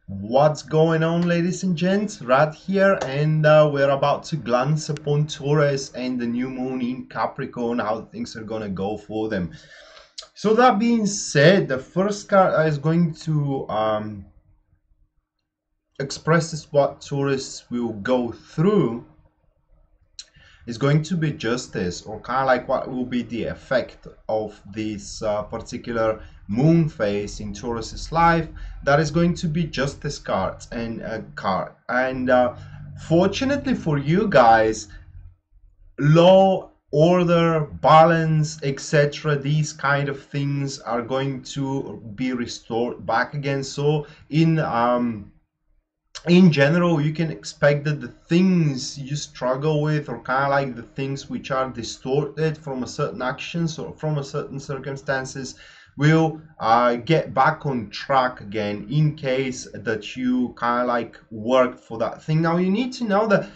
What's going on, ladies and gents? Rad here, and we're about to glance upon Taurus and the new moon in Capricorn, how things are gonna go for them. So that being said, the first card is going to express what Taurus will go through is going to be justice, or kind of like what will be the effect of this particular moon phase in Taurus's life. That is going to be justice cards and a card. And fortunately for you guys, law, order, balance, etc., these kind of things are going to be restored back again. So in general, you can expect that the things you struggle with, or kind of like the things which are distorted from a certain actions or from a certain circumstances, will get back on track again, in case that you kind of like worked for that thing. Now you need to know that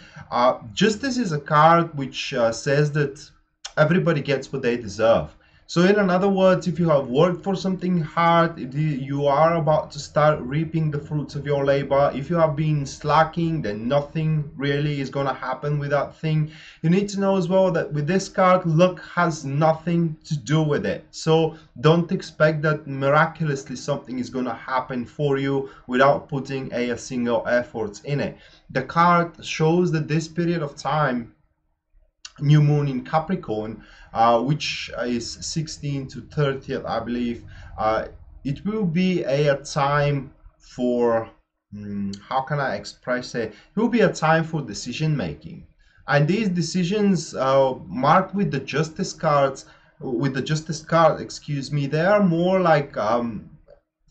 justice is a card which says that everybody gets what they deserve. So in other words, if you have worked for something hard, you are about to start reaping the fruits of your labor. If you have been slacking, then nothing really is going to happen with that thing. You need to know as well that with this card, luck has nothing to do with it. So don't expect that miraculously something is going to happen for you without putting a single effort in it. The card shows that this period of time, new moon in Capricorn, which is 16th to 30th, I believe, it will be a time for how can I express it? It will be a time for decision making, and these decisions marked with the justice cards, excuse me, they are more like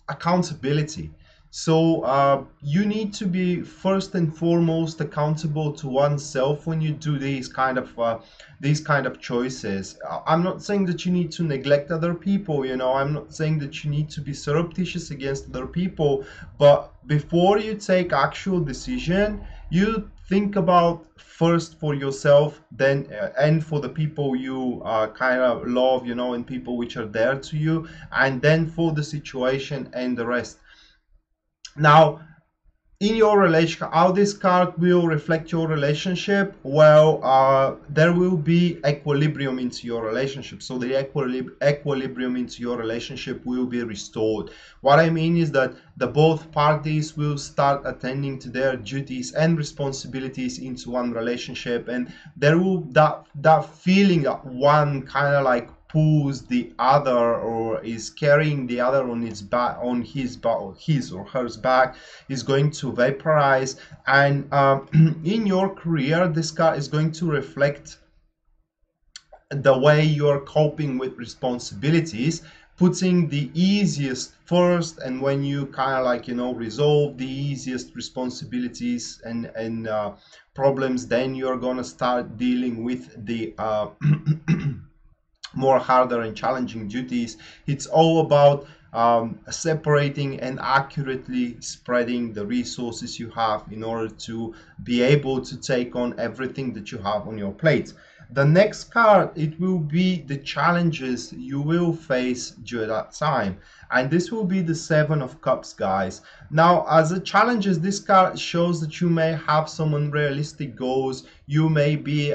accountability. So you need to be first and foremost accountable to oneself when you do these kind of choices. I'm not saying that you need to neglect other people, you know. I'm not saying that you need to be surreptitious against other people, but before you take actual decision, you think about first for yourself, then and for the people you kind of love, you know, and people which are there to you, and then for the situation and the rest. Now, in your relationship, how this card will reflect your relationship? Well, there will be equilibrium into your relationship. So the equilibrium into your relationship will be restored. What I mean is that the both parties will start attending to their duties and responsibilities into one relationship, and there will that feeling that one kind of like pulls the other, or is carrying the other on his back, on his or her back, is going to vaporize. And in your career, this card is going to reflect the way you're coping with responsibilities, putting the easiest first, and when you kind of like, you know, resolve the easiest responsibilities and problems, then you're gonna start dealing with the more harder and challenging duties. It's all about separating and accurately spreading the resources you have in order to be able to take on everything that you have on your plate. The next card, it will be the challenges you will face during that time, and this will be the Seven of Cups, guys. Now, as a challenges, this card shows that you may have some unrealistic goals. You may be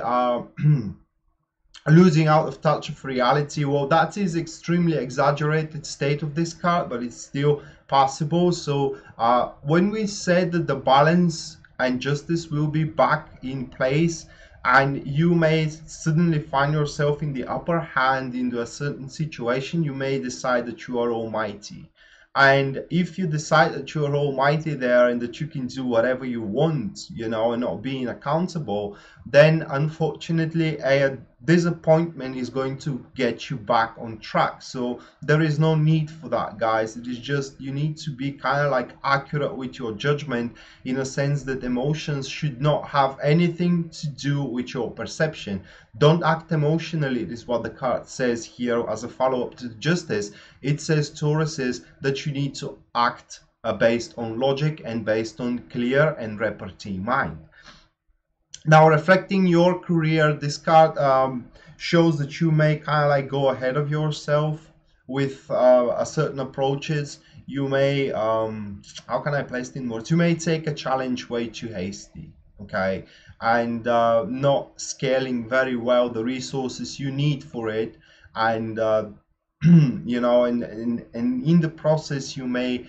losing out of touch of reality. Well, that is extremely exaggerated state of this card, but it's still possible. So when we said that the balance and justice will be back in place, and you may suddenly find yourself in the upper hand into a certain situation, you may decide that you are almighty. And if you decide that you're almighty there and that you can do whatever you want, you know, and not being accountable, then unfortunately a disappointment is going to get you back on track. So there is no need for that, guys. It is just, you need to be kind of like accurate with your judgment, in a sense that emotions should not have anything to do with your perception. Don't act emotionally, is what the card says here as a follow-up to justice. It says, Taurus, that you need to act based on logic and based on clear and repartee mind. Now, reflecting your career, this card shows that you may kind of like go ahead of yourself with certain approaches. you may how can I place it in words? You may take a challenge way too hasty, okay, and not scaling very well the resources you need for it, and you know, and in the process you may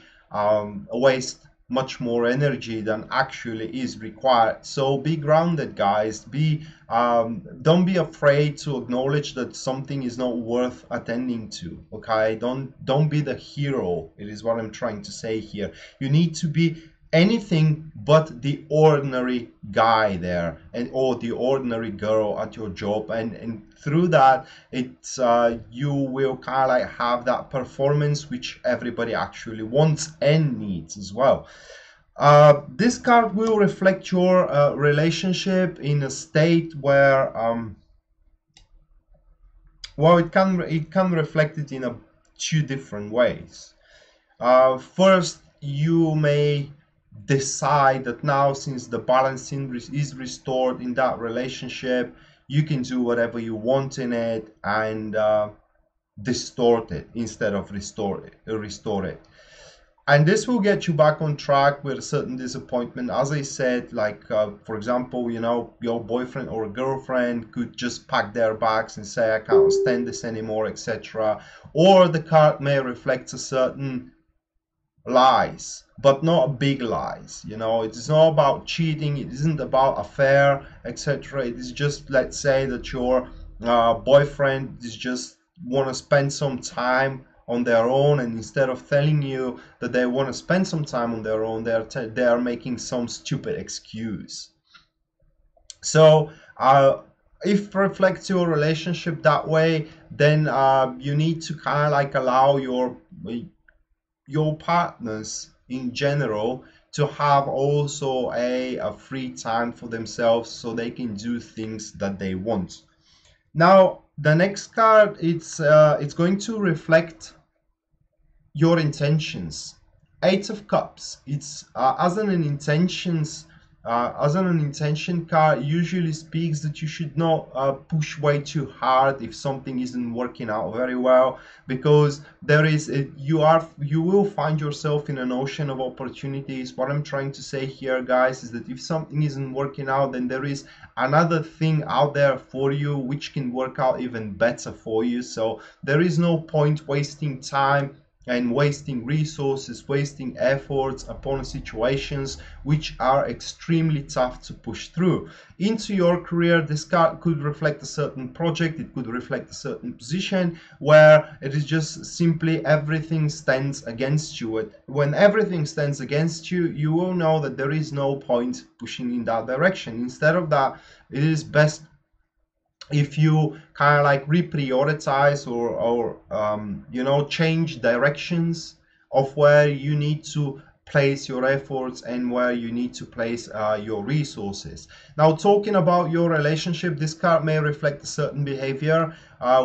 waste much more energy than actually is required. So be grounded, guys. Be don't be afraid to acknowledge that something is not worth attending to. Okay, don't be the hero. It is what I'm trying to say here. You need to be anything but the ordinary guy there, and or the ordinary girl at your job, and through that it's you will kind of like have that performance which everybody actually wants and needs as well. This card will reflect your relationship in a state where well, it can reflect it in two different ways. First, you may decide that now, since the balancing is restored in that relationship, you can do whatever you want in it and distort it instead of restore it. And this will get you back on track with a certain disappointment. As I said, like for example, you know, your boyfriend or girlfriend could just pack their bags and say, I can't stand this anymore, etc. Or the card may reflect a certain lies, but not big lies. You know, it is not about cheating, it isn't about affair, etc. It is just, let's say that your boyfriend is just want to spend some time on their own, and instead of telling you that they want to spend some time on their own, they are making some stupid excuse. So if it reflects your relationship that way, then you need to kind of like allow your partners in general to have also a free time for themselves, so they can do things that they want. Now the next card, it's going to reflect your intentions. Eight of Cups. It's as an intention card usually speaks that you should not push way too hard if something isn't working out very well, because you will find yourself in an ocean of opportunities. What I'm trying to say here, guys, is that if something isn't working out, then there is another thing out there for you which can work out even better for you. So there is no point wasting time and wasting resources, wasting efforts upon situations which are extremely tough to push through. Into your career, this card could reflect a certain project, it could reflect a certain position where it is just simply everything stands against you. When everything stands against you, you will know that there is no point pushing in that direction. Instead of that, it is best if you kind of like reprioritize or you know, change directions of where you need to place your efforts and where you need to place your resources. Now, talking about your relationship, this card may reflect a certain behavior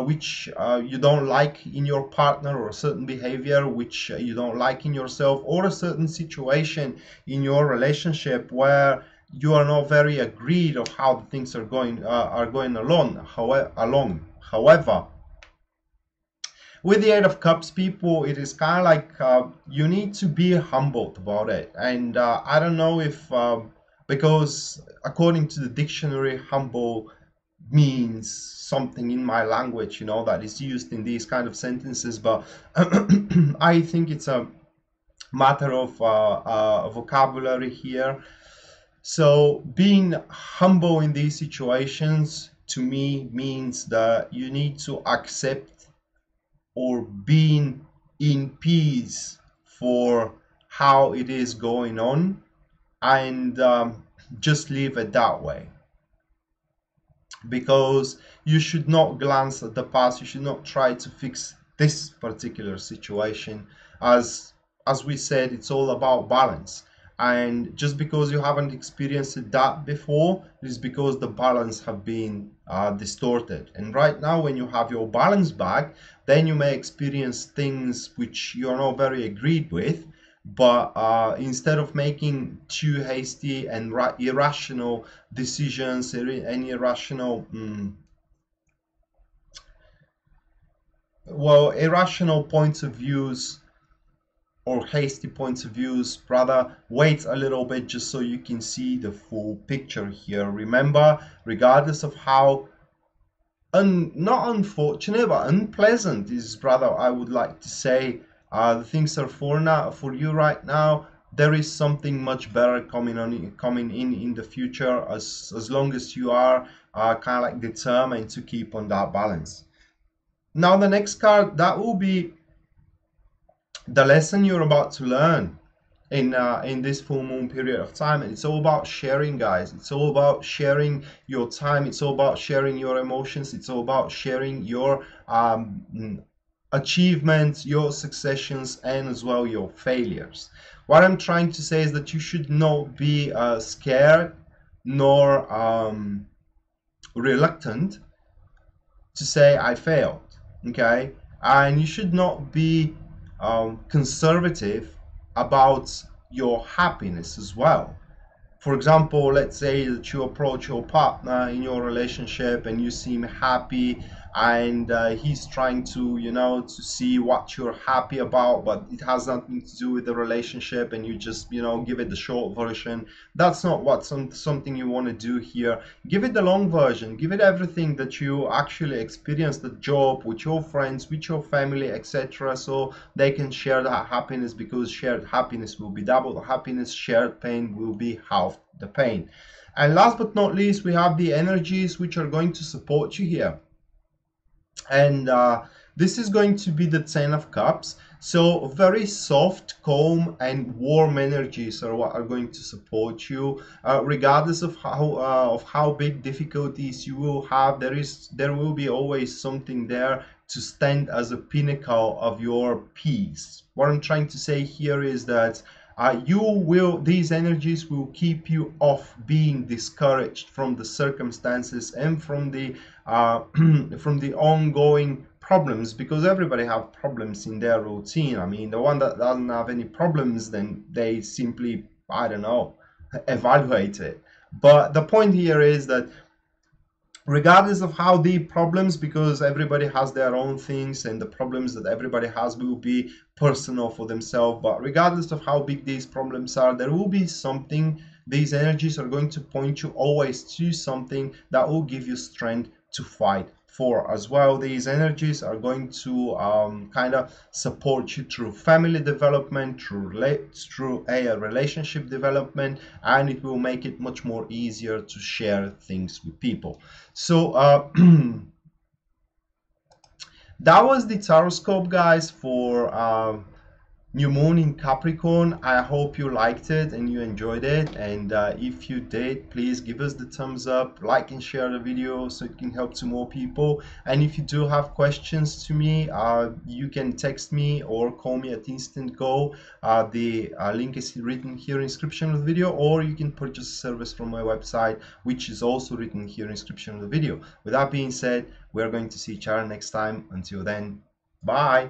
which you don't like in your partner, or a certain behavior which you don't like in yourself, or a certain situation in your relationship where you are not very agreed of how the things are going along. However, with the Eight of Cups, people, it is kind of like you need to be humbled about it. And I don't know if because according to the dictionary, humble means something in my language, you know, that is used in these kind of sentences, but I think it's a matter of vocabulary here. So being humble in these situations to me means that you need to accept or being in peace for how it is going on, and just leave it that way. Because you should not glance at the past, you should not try to fix this particular situation. As we said, it's all about balance. And just because you haven't experienced that before, it is because the balance have been distorted. And right now, when you have your balance back, then you may experience things which you're not very agreed with. But instead of making too hasty and irrational decisions, any irrational irrational points of views, or hasty points of views. Rather, wait a little bit just so you can see the full picture here. Remember, regardless of how not unfortunate but unpleasant is, rather, I would like to say, the things are for you right now, there is something much better coming in the future, as long as you are kind of like determined to keep on that balance. Now the next card, that will be the lesson you're about to learn in this full moon period of time. And it's all about sharing, guys. It's all about sharing your time. It's all about sharing your emotions. It's all about sharing your achievements, your successions, and as well your failures. What I'm trying to say is that you should not be scared nor reluctant to say I failed, okay? And you should not be conservative about your happiness as well. For example, let's say that you approach your partner in your relationship and you seem happy, and he's trying to, to see what you're happy about, but it has nothing to do with the relationship, and you just, give it the short version. That's not what something you want to do here. Give it the long version. Give it everything that you actually experienced at job, with your friends, with your family, etc., so they can share that happiness, because shared happiness will be double happiness, shared pain will be half the pain. And last but not least, we have the energies which are going to support you here. And this is going to be the 10 of Cups. So very soft, calm, and warm energies are what are going to support you, regardless of how big difficulties you will have. There will be always something there to stand as a pinnacle of your peace. What I'm trying to say here is that these energies will keep you off being discouraged from the circumstances and from the from the ongoing problems, because everybody have problems in their routine. I mean, the one that doesn't have any problems, then they simply, I don't know, evaluate it. But the point here is that regardless of how deep problems, because everybody has their own things and the problems that everybody has will be personal for themselves, but regardless of how big these problems are, there will be something. These energies are going to point you always to something that will give you strength to fight for as well. These energies are going to kind of support you through family development, through a relationship development, and it will make it much more easier to share things with people. So that was the Taroscope, guys, for new moon in Capricorn. I hope you liked it and you enjoyed it, and if you did, please give us the thumbs up, like and share the video so it can help to more people. And if you do have questions to me, you can text me or call me at Instant Go. The link is written here in the description of the video, or you can purchase a service from my website, which is also written here in the description of the video. With that being said, we're going to see each other next time. Until then, bye.